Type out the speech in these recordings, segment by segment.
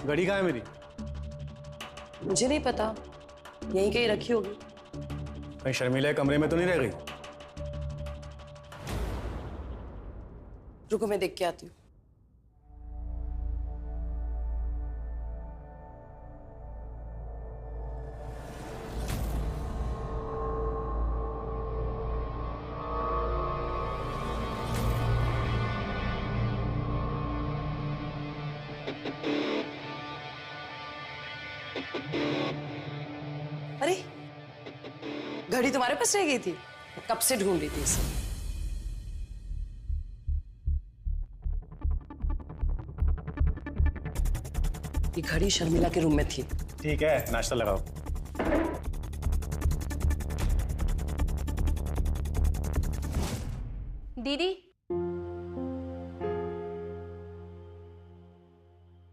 घड़ी कहाँ है मेरी? मुझे नहीं पता, यहीं कहीं रखी होगी। कहीं शर्मिला के कमरे में तो नहीं रह गई? रुको मैं देख के आती हूँ। अरे घड़ी तुम्हारे पास रह गई थी? कब से ढूंढ रही थी इसे। ये घड़ी शर्मिला के रूम में थी। ठीक है, नाश्ता लगाओ। दीदी,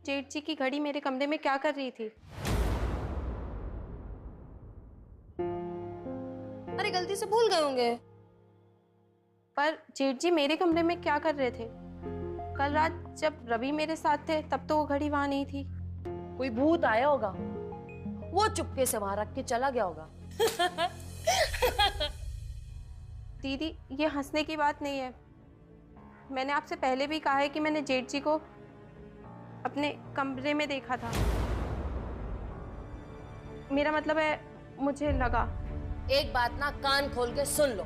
जेठ जी की घड़ी मेरे कमरे में क्या कर रही थी? अरे गलती से भूल गए होंगे। पर जेठ जी मेरे कमरे में क्या कर रहे थे? कल रात जब रवि मेरे साथ थे तब तो वो घड़ी वहां नहीं थी। कोई भूत आया होगा, वो चुपके से वहां रख के चला गया होगा। दीदी, ये हंसने की बात नहीं है। मैंने आपसे पहले भी कहा है कि मैंने जेठ जी को अपने कमरे में देखा था। मेरा मतलब है, मुझे लगा। एक बात ना कान खोल के सुन लो,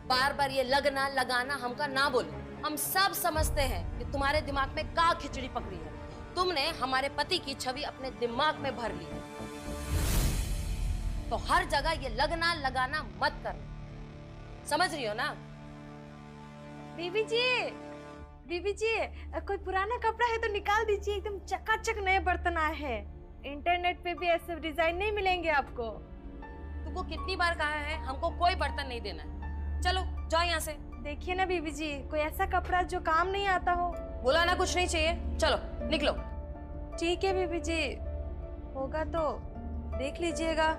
बार बार ये लगना लगाना हमका ना बोलो। हम सब समझते हैं कि तुम्हारे दिमाग में का खिचड़ी पकड़ी है। तुमने हमारे पति की छवि अपने दिमाग में भर ली है, तो हर जगह ये लगना लगाना मत कर। समझ रही हो ना? बीबी जी, कोई पुराना कपड़ा है तो निकाल दीजिए। एकदम चकाचक नए बर्तन आए हैं। इंटरनेट पे भी ऐसे डिजाइन नहीं मिलेंगे आपको। तुमको कितनी बार कहा है हमको कोई बर्तन नहीं देना है। चलो जाओ यहाँ से। देखिए ना बीबी जी, कोई ऐसा कपड़ा जो काम नहीं आता हो। बुलाना कुछ नहीं चाहिए, चलो निकलो। ठीक है बीबी जी, होगा तो देख लीजिएगा।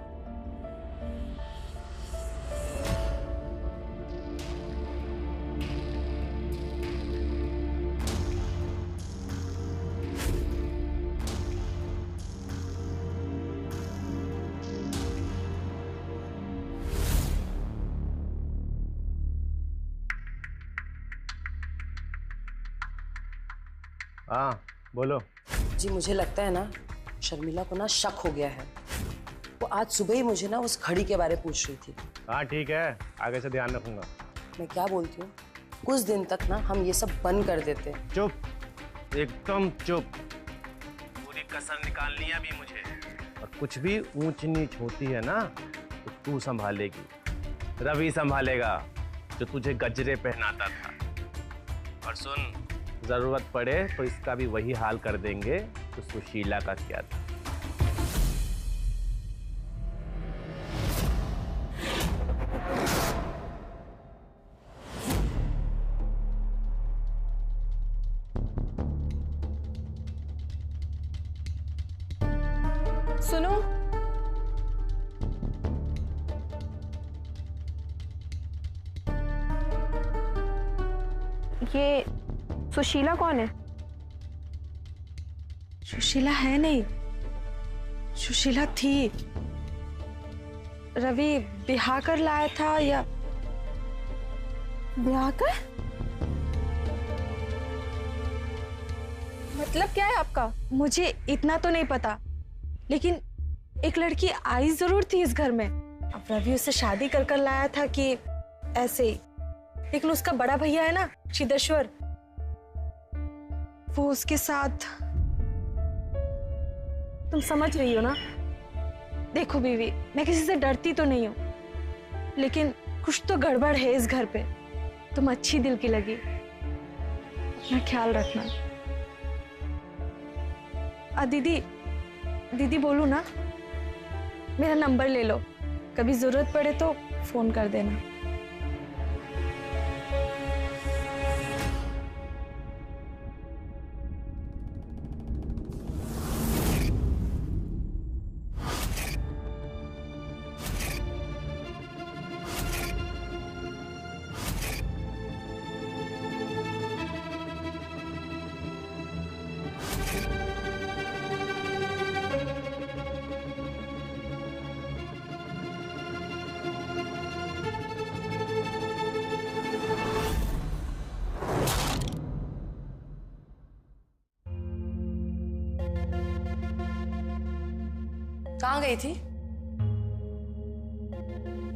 हाँ बोलो। जी मुझे लगता है ना, शर्मिला को ना शक हो गया है। वो आज सुबह ही मुझे ना उस घड़ी के बारे में पूछ रही थी। हाँ ठीक है, आगे से ध्यान रखूंगा। मैं क्या बोलती हूँ, कुछ दिन तक ना हम ये सब बंद कर देते। चुप, एकदम चुप। पूरी कसर निकालनी है अभी मुझे। और कुछ भी ऊंच नीच होती है ना तो तू संभालेगी, रवि संभालेगा जो तुझे गजरे पहनाता था। और सुन, जरूरत पड़े तो इसका भी वही हाल कर देंगे तो सुशीला का किया था। सुनो, ये सुशीला कौन है? सुशीला है नहीं, सुशीला थी। रवि ब्याह कर लाया था। या ब्याह कर? मतलब क्या है आपका? मुझे इतना तो नहीं पता, लेकिन एक लड़की आई जरूर थी इस घर में। अब रवि उसे शादी कर लाया था कि ऐसे ही। लेकिन उसका बड़ा भैया है ना, सिद्धेश्वर, वो उसके साथ। तुम समझ रही हो ना? देखो बीवी, मैं किसी से डरती तो नहीं हूं, लेकिन कुछ तो गड़बड़ है इस घर पे। तुम अच्छी दिल की लगी, अपना ख्याल रखना। दीदी बोलू ना, मेरा नंबर ले लो, कभी जरूरत पड़े तो फोन कर देना। कहाँ गई थी?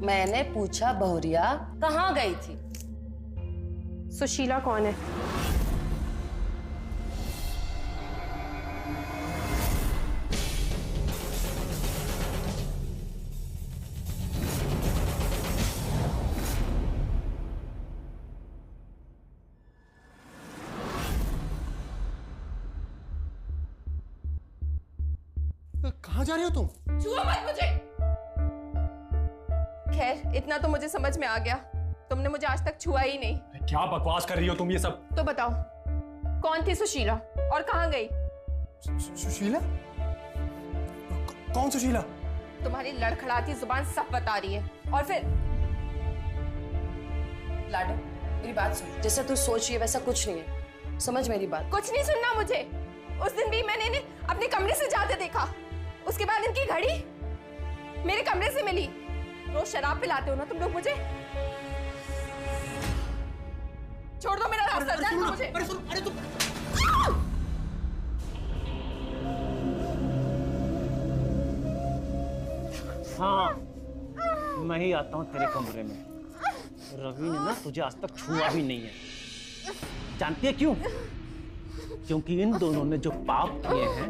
मैंने पूछा बहुरिया कहाँ गई थी? सुशीला कौन है? कहाँ जा रही हो तुम? छुओ मत मुझे। खैर इतना तो मुझे समझ में आ गया, तुमने मुझे आज तक छुआ ही नहीं। क्या बकवास कर रही हो तुम ये सब? तो बताओ कौन थी सुशीला और कहाँ गई? सुशीला? कौन सुशीला? तुम्हारी लड़खड़ाती जुबान सब बता रही है। और फिर लाडो मेरी बात सुन, जैसा तू सोच रही है वैसा कुछ नहीं है, समझ मेरी बात। कुछ नहीं सुनना मुझे। उस दिन भी मैंने इन्हें अपने कमरे से जाते देखा, उसके बाद इनकी घड़ी मेरे कमरे से मिली। रोज शराब पिलाते हो ना तुम लोग मुझे। छोड़ दो मेरा रास्ता, जाने दो मुझे। अरे तुम हाँ, मैं ही आता हूँ तेरे कमरे में। रवि ने ना तुझे आज तक छुआ भी नहीं है। जानती है क्यों? क्योंकि इन दोनों ने जो पाप किए हैं,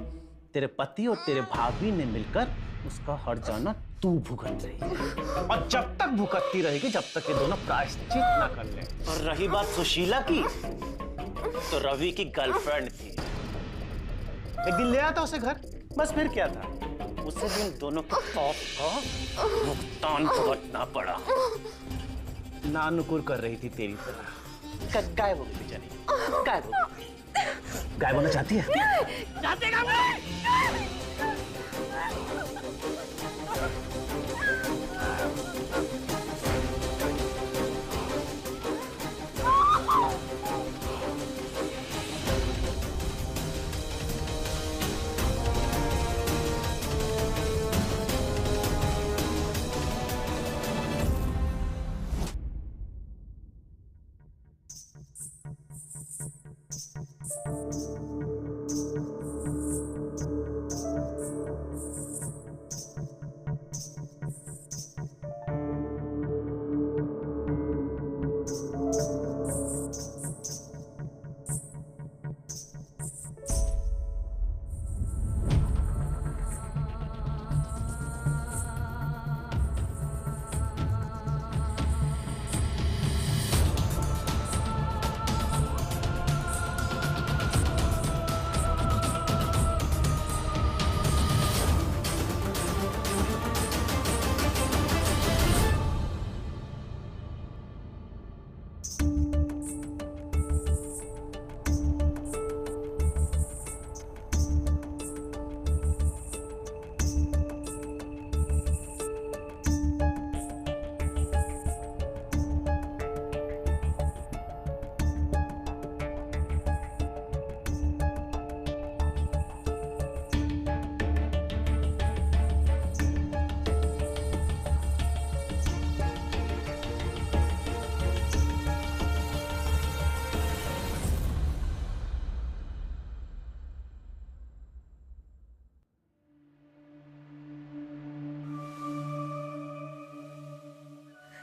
तेरे पति और तेरे भाभी ने मिलकर उसका हर जाना तू भुगत रही है। और जब तक भुगतती रहेगी, जब तक ये दोनों प्रायश्चित ना कर ले। और रही बात सुशीला की, तो रवि की गर्लफ्रेंड थी। एक दिन ले आया था उसे घर, बस फिर क्या था? उसे भी इन दोनों के पाप का भुगतान भुगतना पड़ा। नानुकुर कर रही थी तेरी तरह। गायब हो गई बेचारी, गायब हो गई। गायब होना चाहती है? चाहते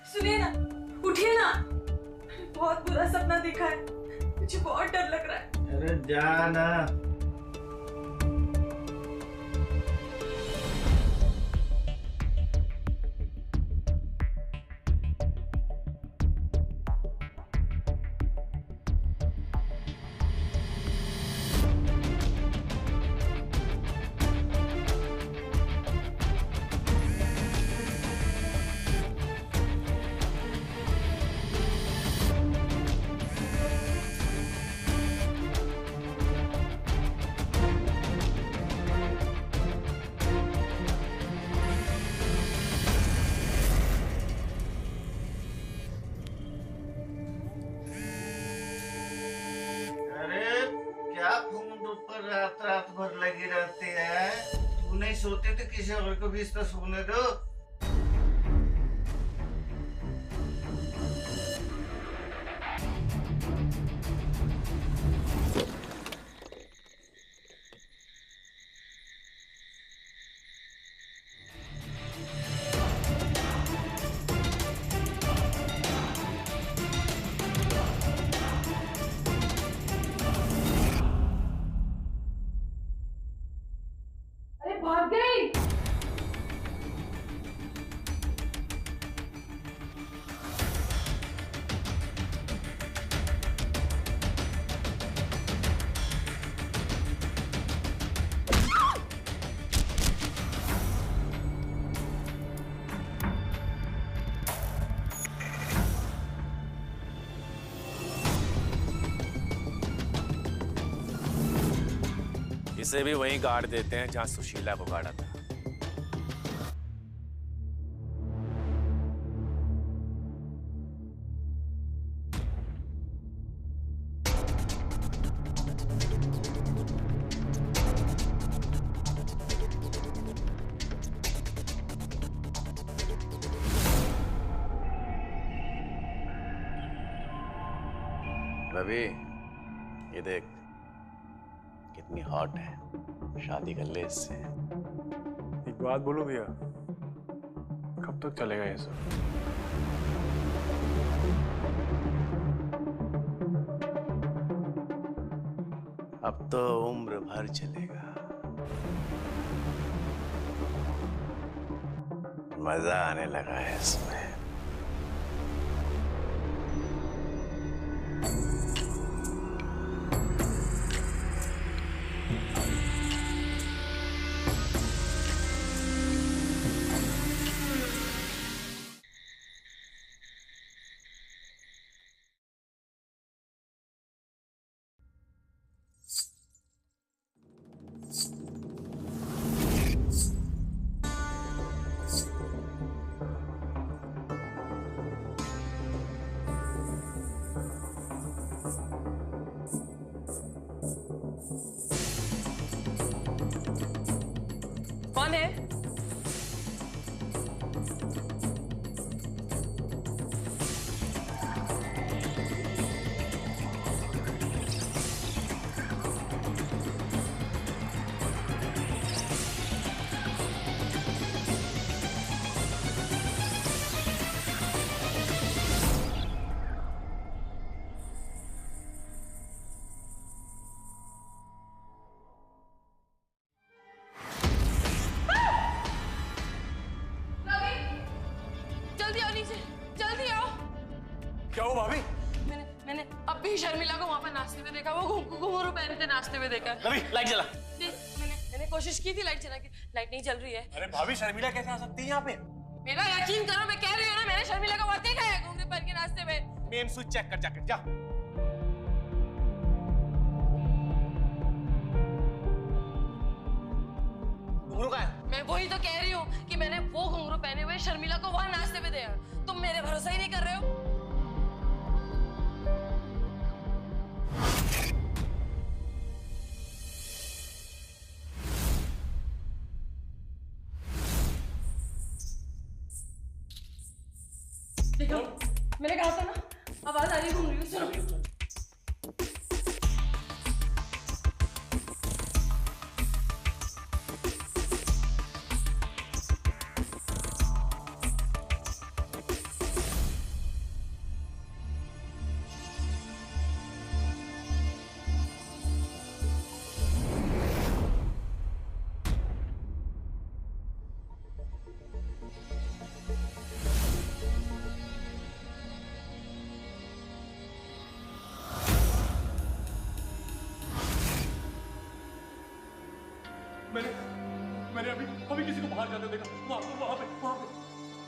सुनिए ना, उठिए ना, बहुत बुरा सपना देखा है, मुझे बहुत डर लग रहा है। अरे जाना। रात रात भर लगी रहती है। तू नहीं सोती तो किसी और को भी इसका सोने दो। इसे भी वहीं गाड़ देते हैं जहां सुशीला को गाड़ा था। रवि, ये देख कितनी हॉट है, शादी कर ले इससे। एक बात बोलो भैया, कब तक चलेगा ये सब? अब तो उम्र भर चलेगा। मजा आने लगा है इसमें। कौन है? जल्दी आओ नीचे, जल्दी आओ। क्या हुआ भाभी? मैंने अब भी शर्मिला को वहाँ पर नाचते हुए देखा। वो घुंघरू पहने थे, नाचते हुए देखा। रवि, लाइट जला। मैंने कोशिश की थी लाइट जला के, लाइट नहीं जल रही है। अरे भाभी, शर्मिला कैसे आ सकती है यहाँ पे? मेरा यकीन करो, मैं कह रही हूँ ना, मैंने शर्मिला को वहाँ देखा है घुंघरू पहन के नाचते हुए। मेन स्विच चेक कर जाकर जा। घुंघरू कहाँ है? मैं वही तो कह रही हूँ कि मैंने वो घुंघरू पहने हुए शर्मिला को वहाँ नाचते हुए देखा। तुम मेरे भरोसा ही नहीं कर रहे हो। देखो, मैंने कहा था ना, आवाज आ रही है घुंघरू की, सुनो। मैंने अभी किसी को बाहर जाते देखा। वहाँ पे।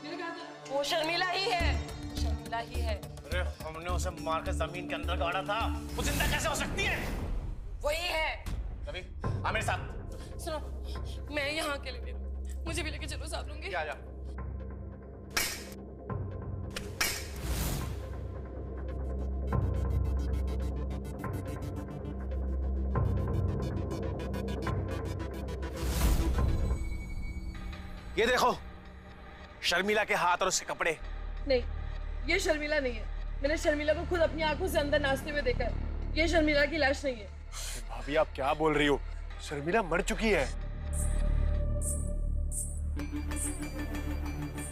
मैंने कहा था, वो शर्मिला ही है, शर्मिला ही है। अरे हमने उसे मार के जमीन के अंदर गाड़ा था, वो जिंदा कैसे हो सकती है? वही है। रवि, आ मेरे साथ। सुनो, मैं यहाँ अकेले नहीं रहूँ, मुझे भी लेके चलो साथ लूंगी। आ जा। ये देखो, शर्मिला के हाथ और उसके कपड़े। नहीं, ये शर्मिला नहीं है। मैंने शर्मिला को खुद अपनी आंखों से अंदर नाचते हुए देखा है। ये शर्मिला की लाश नहीं है। भाभी, आप क्या बोल रही हो? शर्मिला मर चुकी है।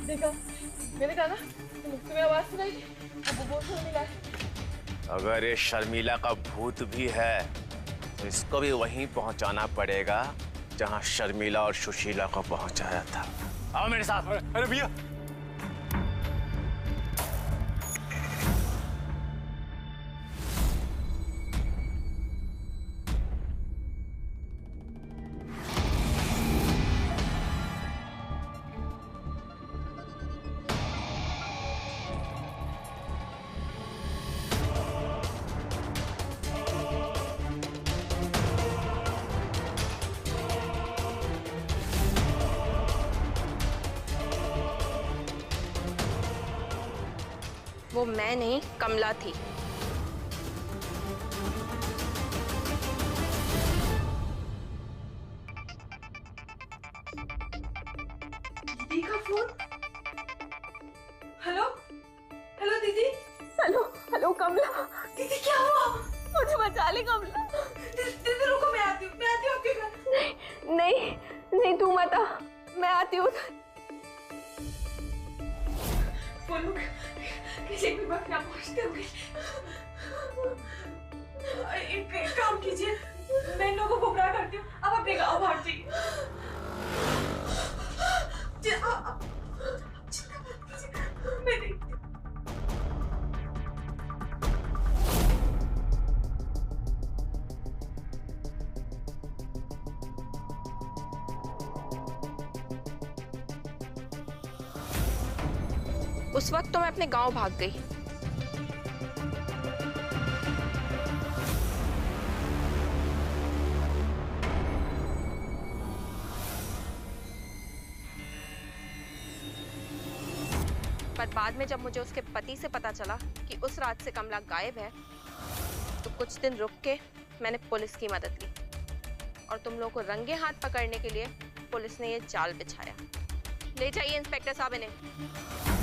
देखा, मैंने कहा ना, तुम्हें आवाज सुनाई? वो शर्मिला है। अगर ये शर्मिला का भूत भी है तो इसको भी वहीं पहुंचाना पड़ेगा जहां शर्मिला और सुशीला को पहुंचाया था। आओ मेरे साथ। अरे भैया, वो मैं नहीं, कमला थी। दीदी का फोन। हेलो हेलो दीदी। हेलो हेलो कमला। दीदी क्या हुआ? मुझे बचा ले कमला। दीदी रुको, मैं आती हूँ आपके घर। नहीं नहीं, तू मत आ, मैं आती हूँ। वो लोग किसी भी वक्त ना पहुंचते होंगे। एक काम कीजिए, मैं इन लोगों को गुमराह करती हूँ, आप अपने गाँव भाग जाइए। चिंता मत कीजिए, मैं देखती हूँ। उस वक्त तो मैं अपने गांव भाग गई। पर बाद में जब मुझे उसके पति से पता चला कि उस रात से कमला गायब है, तो कुछ दिन रुक के मैंने पुलिस की मदद ली और तुम लोगों को रंगे हाथ पकड़ने के लिए पुलिस ने ये जाल बिछाया। ले जाइए इंस्पेक्टर साहब इन्हें।